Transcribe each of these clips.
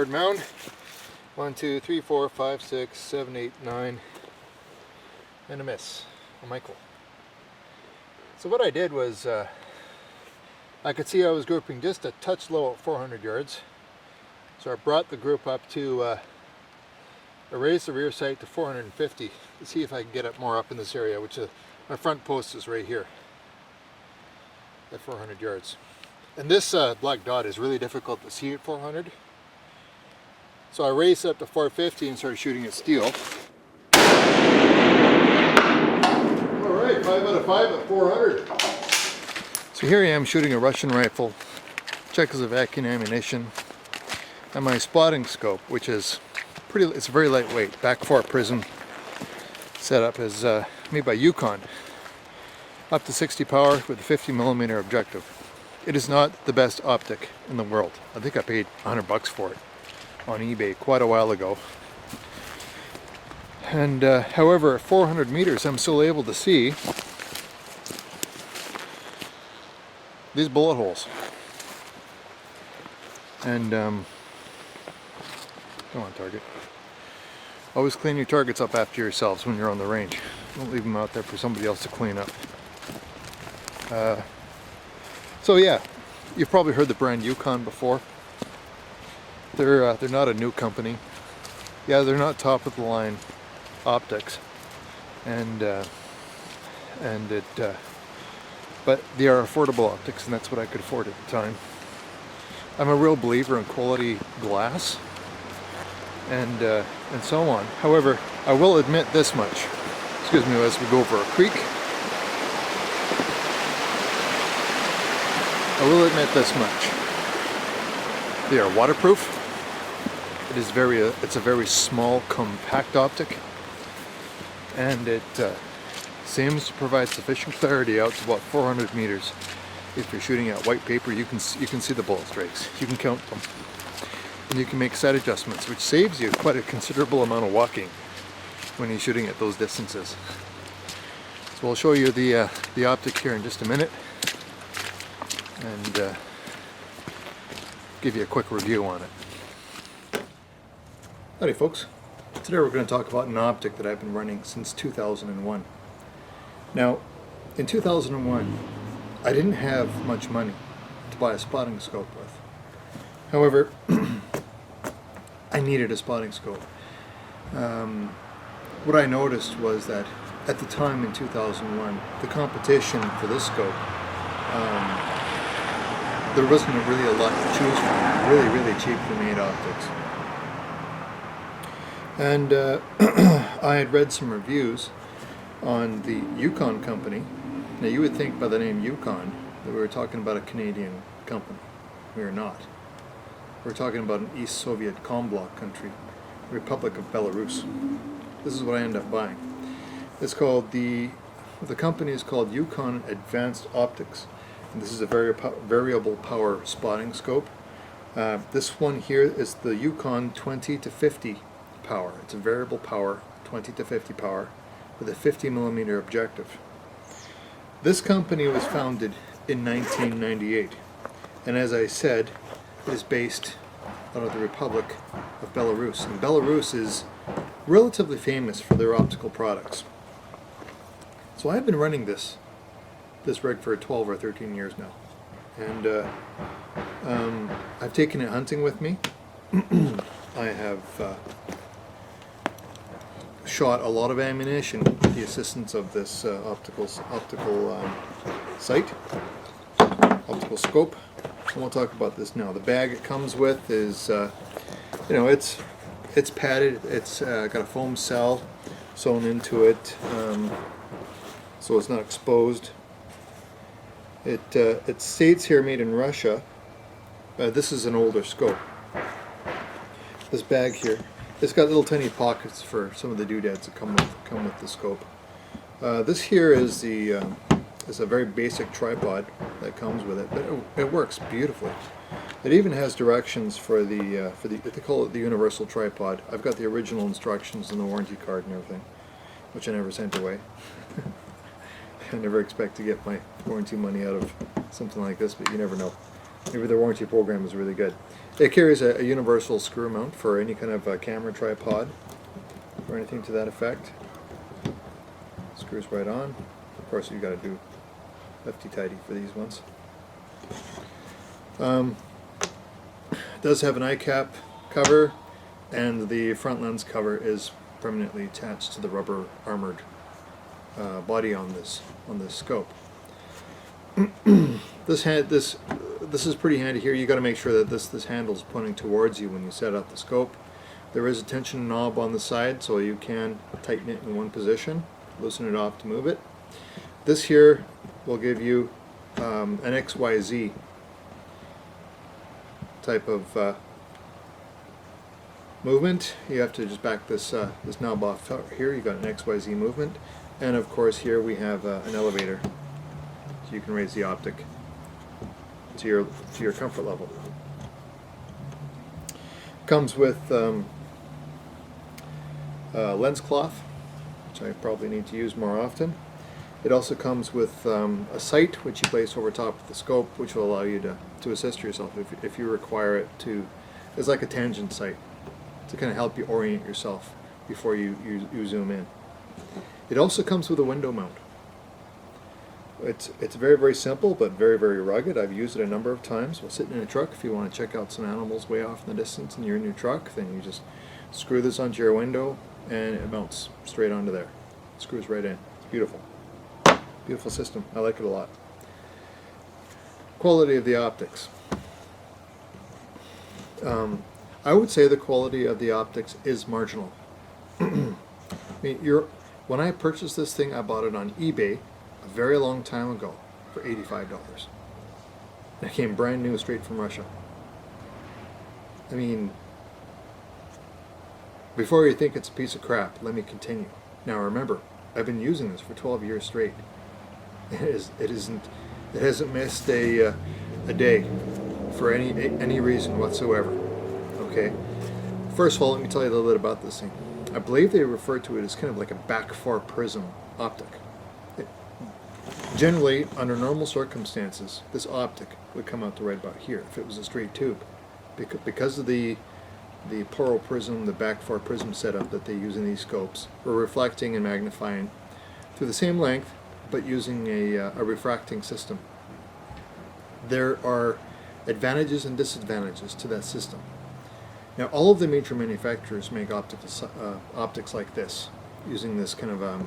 card mound. 1, 2, 3, 4, 5, 6, 7, 8, 9, and a miss. A Michael. So what I did was, I could see I was grouping just a touch low at 400 yards. So I brought the group up to, I raised the rear sight to 450 to see if I can get it more up in this area, which my front post is right here at 400 yards. And this black dot is really difficult to see at 400. So I raised it up to 450 and started shooting at steel. Alright, 5 out of 5 at 400. So here I am shooting a Russian rifle, Czechoslovakian ammunition, and my spotting scope, which is it's very lightweight, back 4 prism setup, is made by Yukon. Up to 60 power with a 50mm objective. It is not the best optic in the world. I think I paid $100 for it on eBay quite a while ago. And however, at 400 meters I'm still able to see these bullet holes. And come on, target. Always clean your targets up after yourselves when you're on the range. Don't leave them out there for somebody else to clean up. So yeah, you've probably heard the brand Yukon before. They're not a new company. Yeah, they're not top of the line optics, but they are affordable optics, and that's what I could afford at the time. I'm a real believer in quality glass, and so on. However, I will admit this much. Excuse me as we go over a creek. I will admit this much. They are waterproof. It's a very small, compact optic, and it seems to provide sufficient clarity out to about 400 meters. If you're shooting at white paper, you can see the bullet strikes. You can count them, and you can make sight adjustments, which saves you quite a considerable amount of walking when you're shooting at those distances. So I'll show you the optic here in just a minute, and give you a quick review on it. Howdy folks, today we're going to talk about an optic that I've been running since 2001. Now, in 2001, I didn't have much money to buy a spotting scope with. However, I needed a spotting scope. What I noticed was that at the time in 2001, the competition for this scope, there wasn't really a lot to choose from. Really cheaply made optics. And I had read some reviews on the Yukon company. Now you would think by the name Yukon that we were talking about a Canadian company. We are not. We're talking about an East Soviet Combloc country, the Republic of Belarus. This is what I ended up buying. It's called the company is called Yukon Advanced Optics, and this is a variable power spotting scope. This one here is the Yukon 20 to 50 power. It's a variable power, 20 to 50 power, with a 50mm objective. This company was founded in 1998, and as I said, it is based out of the Republic of Belarus. And Belarus is relatively famous for their optical products. So I've been running this rig for 12 or 13 years now, and I've taken it hunting with me. I have shot a lot of ammunition with the assistance of this optical sight, optical scope. And we'll talk about this now. The bag it comes with is, it's padded. It's got a foam cell sewn into it, so it's not exposed. It states here made in Russia. This is an older scope. This bag here, it's got little tiny pockets for some of the doodads that come with the scope. This here is a very basic tripod that comes with it, but it works beautifully. It even has directions for they call it the universal tripod. I've got the original instructions and the warranty card and everything, which I never sent away. I never expect to get my warranty money out of something like this, but you never know. Maybe the warranty program is really good. It carries a universal screw mount for any kind of camera tripod or anything to that effect. Screws right on. Of course, you got to do lefty-tighty for these ones. It does have an eye cap cover, and the front lens cover is permanently attached to the rubber armored body on this scope. This is pretty handy here. You got to make sure that this handle's pointing towards you when you set up the scope. There is a tension knob on the side, so you can tighten it in one position, loosen it off to move it. This here will give you an XYZ type of movement. You have to just back this knob off here. You got an XYZ movement, and of course here we have an elevator, so you can raise the optic to your comfort level. Comes with lens cloth, which I probably need to use more often. It also comes with a sight which you place over top of the scope, which will allow you to assist yourself if you require it to. It's like a tangent sight to kind of help you orient yourself before you zoom in. It also comes with a window mount. It's very, very simple, but very, very rugged. I've used it a number of times while sitting in a truck. If you want to check out some animals way off in the distance and you're in your truck, then you just screw this onto your window and it mounts straight onto there. It screws right in. It's beautiful. Beautiful system. I like it a lot. Quality of the optics. I would say the quality of the optics is marginal. I mean, when I purchased this thing, I bought it on eBay a very long time ago for $85. It came brand new straight from Russia. I mean, before you think it's a piece of crap, let me continue. Now remember, I've been using this for 12 years straight. It hasn't missed a day for any reason whatsoever. Okay. First of all, let me tell you a little bit about this thing. I believe they refer to it as kind of like a back far prism optic. Generally, under normal circumstances, this optic would come out to right about here if it was a straight tube, because of the poro prism, the back far prism setup that they use in these scopes. We're reflecting and magnifying through the same length, but using a refracting system. There are advantages and disadvantages to that system. Now, all of the major manufacturers make optics like this, using this kind of a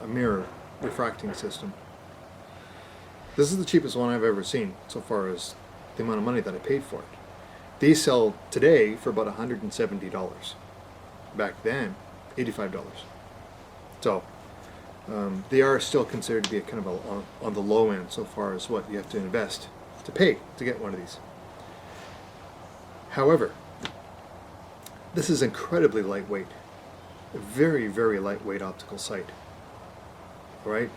mirror refracting system. This is the cheapest one I've ever seen so far as the amount of money that I paid for it. These sell today for about $170. Back then, $85. So they are still considered to be kind of on the low end so far as what you have to invest to pay to get one of these. However, this is incredibly lightweight, a very, very lightweight optical sight. All right.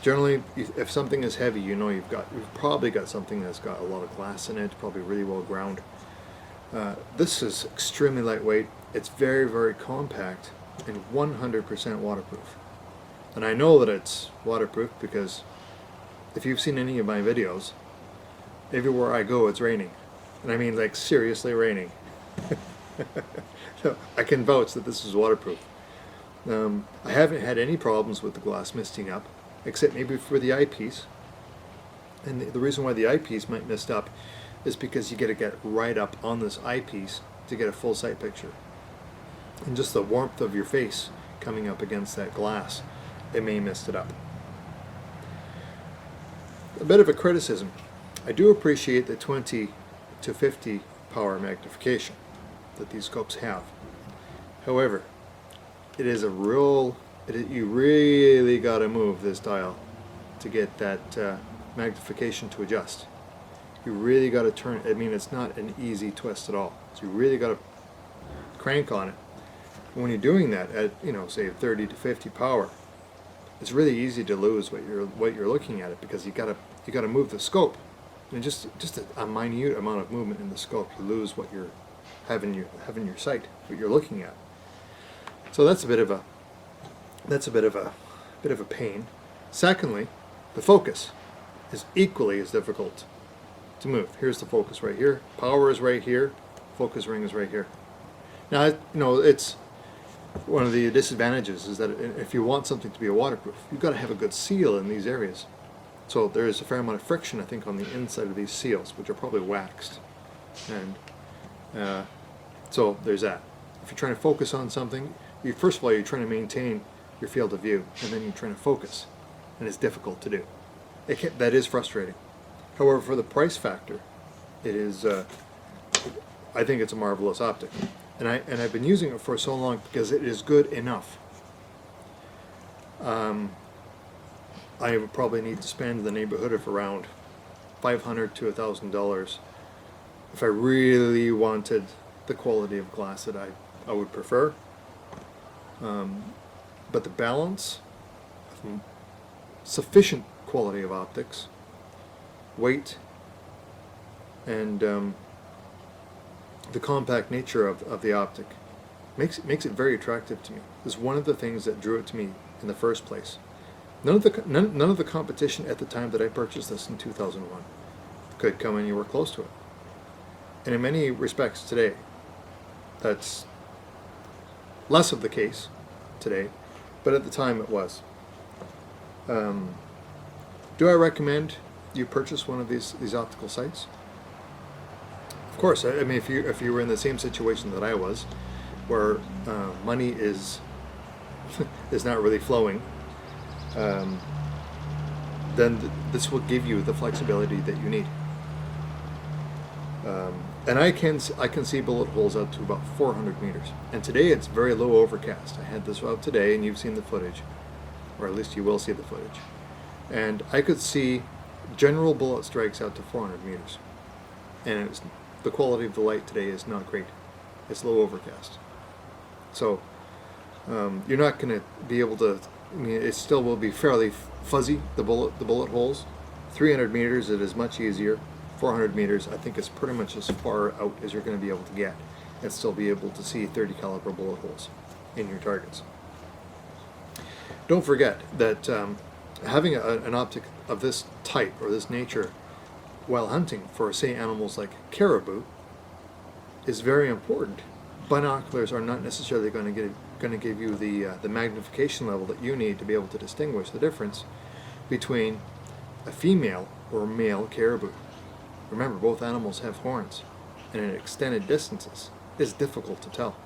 Generally, if something is heavy, you know you've probably got something that's got a lot of glass in it, probably really well ground. This is extremely lightweight. It's very, very compact and 100% waterproof. And I know that it's waterproof because if you've seen any of my videos, everywhere I go it's raining. And I mean like seriously raining. So I can vouch that this is waterproof. I haven't had any problems with the glass misting up, except maybe for the eyepiece. And the reason why the eyepiece might mist up is because you got to get right up on this eyepiece to get a full sight picture. And just the warmth of your face coming up against that glass, it may mist it up. A bit of a criticism. I do appreciate the 20 to 50 power magnification that these scopes have. However, it is you really got to move this dial to get that magnification to adjust. You really got to turn. I mean, it's not an easy twist at all. So you really got to crank on it. And when you're doing that at say 30 to 50 power, it's really easy to lose what you're looking at it, because you got to move the scope. And just a minute amount of movement in the scope, you lose what you're having your sight, what you're looking at. So that's a bit of a pain. Secondly, the focus is equally as difficult to move. Here's the focus right here. Power is right here. Focus ring is right here. Now, you know, it's one of the disadvantages is that if you want something to be a waterproof, you've got to have a good seal in these areas. So there is a fair amount of friction, I think, on the inside of these seals, which are probably waxed. And so there's that. If you're trying to focus on something, first of all, you're trying to maintain your field of view, and then you're trying to focus, and it's difficult to do. That is frustrating. However, for the price factor, it is. I think it's a marvelous optic, and I've been using it for so long because it is good enough. I would probably need to spend in the neighborhood of around $500 to $1,000 if I really wanted the quality of glass that I would prefer. But the balance, sufficient quality of optics, weight, and the compact nature of the optic makes it very attractive to me. It's one of the things that drew it to me in the first place. None of the competition at the time that I purchased this in 2001 could come anywhere close to it. And in many respects today, that's less of the case today, but at the time it was. Do I recommend you purchase one of these optical sites? Of course. I mean, if you were in the same situation that I was, where money is not really flowing, then this will give you the flexibility that you need. And I can see bullet holes out to about 400 meters. And today it's very low overcast. I had this out today, and you've seen the footage, or at least you will see the footage. And I could see general bullet strikes out to 400 meters. And the quality of the light today is not great. It's low overcast. So you're not going to be able to. I mean, it still will be fairly fuzzy, the bullet holes. 300 meters, it is much easier. 400 meters, I think, is pretty much as far out as you're going to be able to get, and still be able to see 30 caliber bullet holes in your targets. Don't forget that having an optic of this type or this nature while hunting for, say, animals like caribou is very important. Binoculars are not necessarily going to give you the magnification level that you need to be able to distinguish the difference between a female or male caribou. Remember, both animals have horns, and at extended distances, it's difficult to tell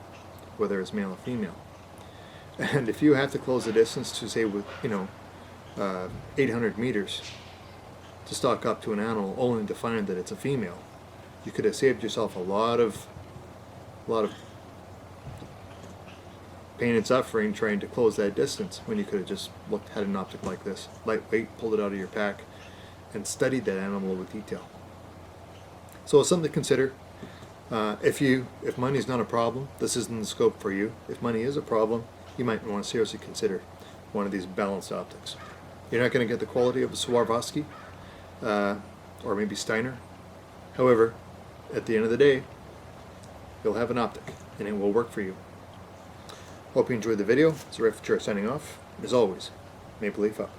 whether it's male or female. And if you have to close the distance to, say, with 800 meters to stalk up to an animal only to find that it's a female, you could have saved yourself a lot of pain and suffering trying to close that distance, when you could have just had an optic like this, lightweight, pulled it out of your pack, and studied that animal with detail. So it's something to consider. If money is not a problem, this isn't the scope for you. If money is a problem, you might want to seriously consider one of these balanced optics. You're not going to get the quality of a Swarovski or maybe Steiner. However, at the end of the day, you'll have an optic, and it will work for you. Hope you enjoyed the video. It's Riff signing off. As always, Maple Leaf up.